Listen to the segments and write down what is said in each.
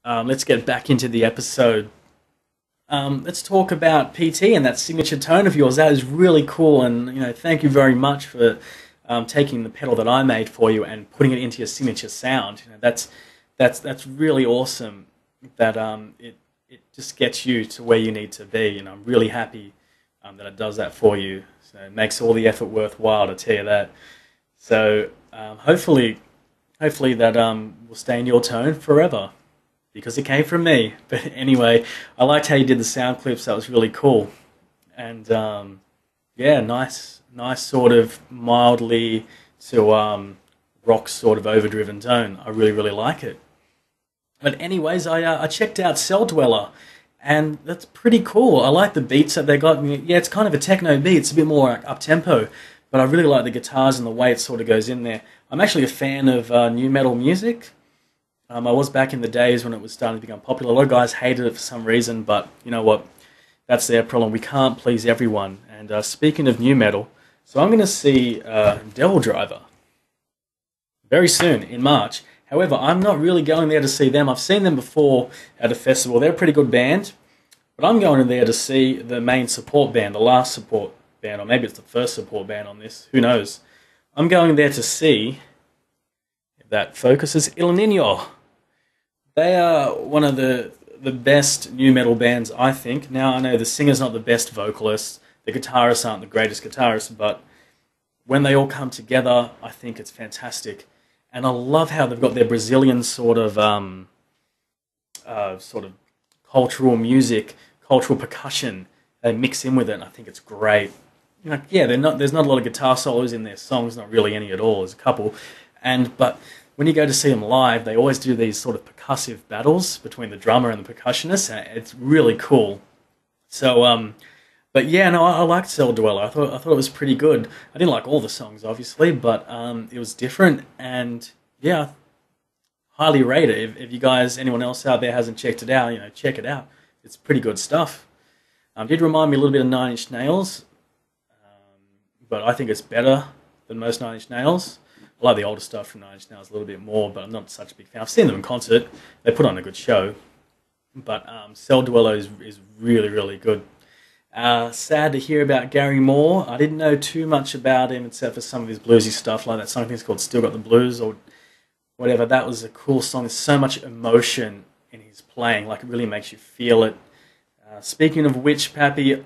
Let's get back into the episode. Let's talk about PT and that signature tone of yours. That is really cool, and thank you very much for taking the pedal that I made for you and putting it into your signature sound. That's really awesome. That it just gets you to where you need to be, and I'm really happy that it does that for you. So it makes all the effort worthwhile, to tell you that. So hopefully that will stay in your tone forever because it came from me. But anyway, I liked how you did the sound clips. That was really cool. And yeah, nice sort of mildly to rock sort of overdriven tone. I really like it. But anyways, I checked out Cell Dweller, and that's pretty cool. I like the beats that they got. Yeah, it's kind of a techno beat. It's a bit more up tempo, but I really like the guitars and the way it sort of goes in there. I'm actually a fan of new metal music. I was back in the days when it was starting to become popular. A lot of guys hated it for some reason, but you know what? That's their problem. We can't please everyone. And speaking of new metal, so I'm going to see Devil Driver very soon in March. However, I'm not really going there to see them. I've seen them before at a festival. They're a pretty good band, but I'm going there to see the main support band, the last support band, or maybe it's the first support band on this. Who knows? I'm going there to see, if that focuses, Il Nino. They are one of the best new metal bands, I think. Now, I know the singer's not the best vocalist, the guitarists aren't the greatest guitarists, but when they all come together, I think it's fantastic. And I love how they've got their Brazilian sort of cultural music, cultural percussion. They mix in with it, and I think it's great. Yeah, there's not a lot of guitar solos in their songs, not really any at all. There's a couple, but when you go to see them live, they always do these sort of percussive battles between the drummer and the percussionist, and it's really cool. So, but yeah, no, I liked Cell Dweller. I thought it was pretty good. I didn't like all the songs, obviously, but it was different, and yeah, highly rate it. If you guys, anyone else out there hasn't checked it out, check it out. It's pretty good stuff. Did remind me a little bit of Nine Inch Nails, but I think it's better than most Nine Inch Nails. I like the older stuff from Nine Inch Nails a little bit more, but I'm not such a big fan. I've seen them in concert. They put on a good show. But Cell Dweller is really good. Sad to hear about Gary Moore. I didn't know too much about him except for some of his bluesy stuff, like that song I think it's called Still Got the Blues or whatever. That was a cool song. There's so much emotion in his playing, like it really makes you feel it. Speaking of which, Pappy,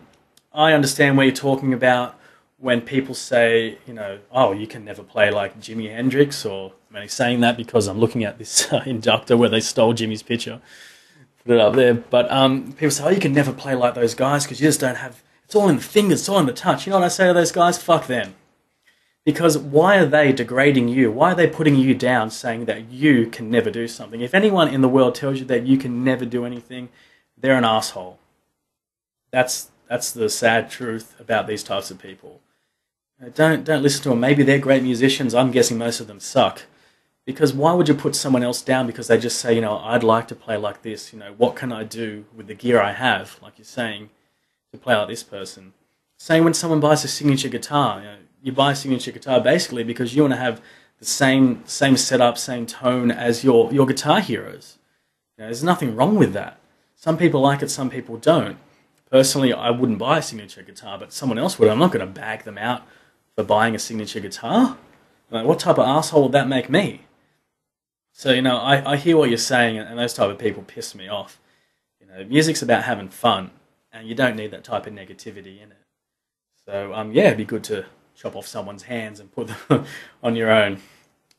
I understand what you're talking about when people say, oh, you can never play like Jimi Hendrix, or I'm only saying that because I'm looking at this inductor where they stole Jimmy's picture, put it up there. But people say, oh, you can never play like those guys because you just don't have, it's all in the fingers, it's all in the touch. You know what I say to those guys? Fuck them. Because why are they degrading you? Why are they putting you down saying that you can never do something? If anyone in the world tells you that you can never do anything, they're an asshole. That's the sad truth about these types of people. Don't listen to them. Maybe they're great musicians. I'm guessing most of them suck. Because why would you put someone else down because they just say, I'd like to play like this. What can I do with the gear I have, like you're saying, to play like this person? Same when someone buys a signature guitar. You buy a signature guitar basically because you want to have the same setup, same tone as your guitar heroes. There's nothing wrong with that. Some people like it, some people don't. Personally, I wouldn't buy a signature guitar, but someone else would. I'm not going to bag them out for buying a signature guitar. What type of asshole would that make me? So, I hear what you're saying, and those type of people piss me off. Music's about having fun, and you don't need that type of negativity in it. So, yeah, it'd be good to chop off someone's hands and put them on your own.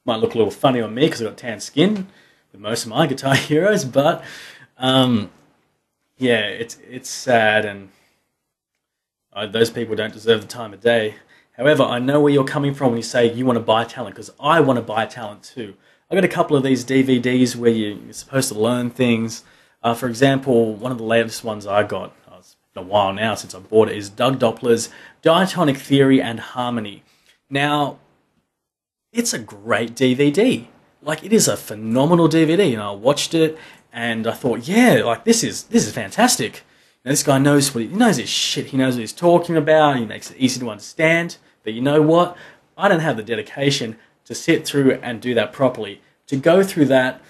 Might look a little funny on me because I've got tan skin with most of my guitar heroes, but yeah, it's sad, and those people don't deserve the time of day. However, I know where you're coming from when you say you want to buy talent, because I want to buy talent too. I got a couple of these DVDs where you're supposed to learn things. For example, one of the latest ones I got, it's been a while now since I bought it, is Doug Doppler's Diatonic Theory and Harmony. Now, it's a great DVD. Like, it is a phenomenal DVD. I watched it and I thought, yeah, like this is fantastic. This guy knows he knows his shit. He knows what he's talking about. He makes it easy to understand. But you know what? I don't have the dedication to sit through and do that properly. To go through that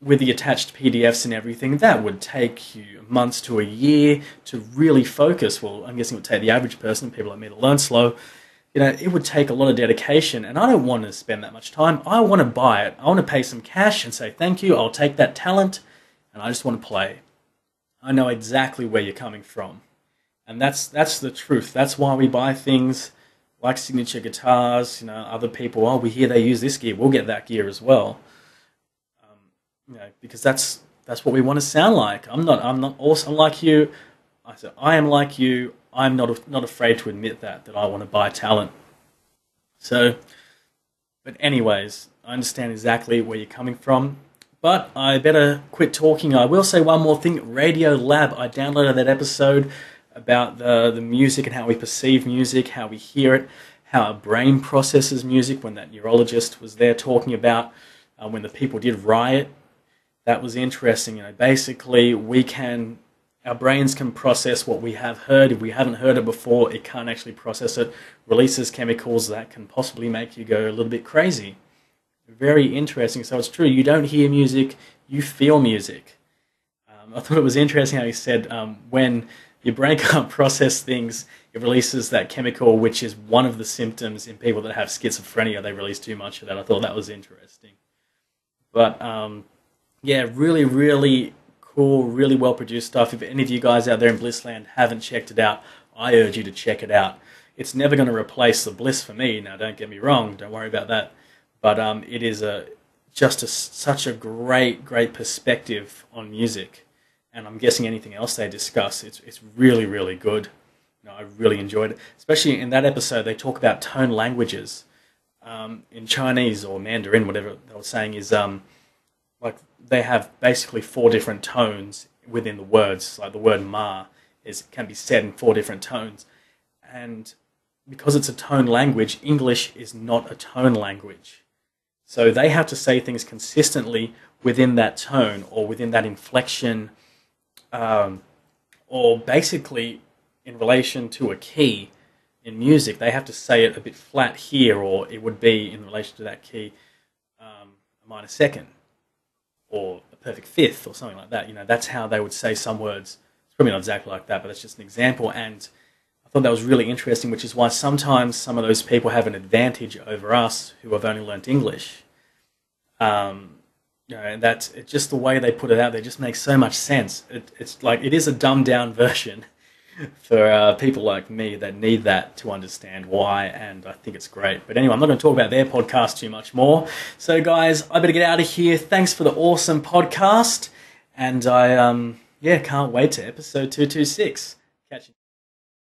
with the attached PDFs and everything, that would take you months to a year to really focus. Well, I'm guessing it would take the average person, people like me, to learn slow. It would take a lot of dedication, and I don't want to spend that much time. I want to buy it. I want to pay some cash and say, thank you, I'll take that talent, and I just want to play. I know exactly where you're coming from. And that's the truth. That's why we buy things like signature guitars, other people, we hear they use this gear, we'll get that gear as well. Because that's what we want to sound like. I'm not awesome like you. I am like you. I'm not afraid to admit that I want to buy talent. So, but anyways, I understand exactly where you're coming from. But I better quit talking. I will say one more thing. Radio Lab. I downloaded that episode about the music and how we perceive music, how we hear it, how our brain processes music. When that neurologist was there talking about when the people did riot, that was interesting. Basically our brains can process what we have heard. If we haven't heard it before, it can't actually process it. Releases chemicals that can possibly make you go a little bit crazy. Very interesting. So it's true. You don't hear music, you feel music. I thought it was interesting how he said when your brain can't process things, it releases that chemical, which is one of the symptoms in people that have schizophrenia. They release too much of that. I thought that was interesting. But yeah, really, really cool, really well-produced stuff. If any of you guys out there in Blissland haven't checked it out, I urge you to check it out. It's never going to replace the Bliss for me. Now, don't get me wrong. Don't worry about that. But it is such a great perspective on music. And I'm guessing anything else they discuss, it's really, really good. I really enjoyed it. Especially in that episode, they talk about tone languages. In Chinese or Mandarin, whatever they were saying is... like they have basically 4 different tones within the words. Like the word ma can be said in 4 different tones. And because it's a tone language, English is not a tone language. So they have to say things consistently within that tone or within that inflection, or basically in relation to a key in music. They have to say it a bit flat here, or it would be in relation to that key a minor second, or a perfect fifth, or something like that. That's how they would say some words. It's probably not exactly like that, but that's just an example. And I thought that was really interesting, which is why sometimes some of those people have an advantage over us who have only learnt English. And that's just the way they put it out there. Just makes so much sense. It's like it is a dumbed down version for people like me that need that to understand why, and I think it's great. But anyway, I'm not going to talk about their podcast too much more. So guys, I better get out of here. Thanks for the awesome podcast, and I can't wait to episode 226. Catch you.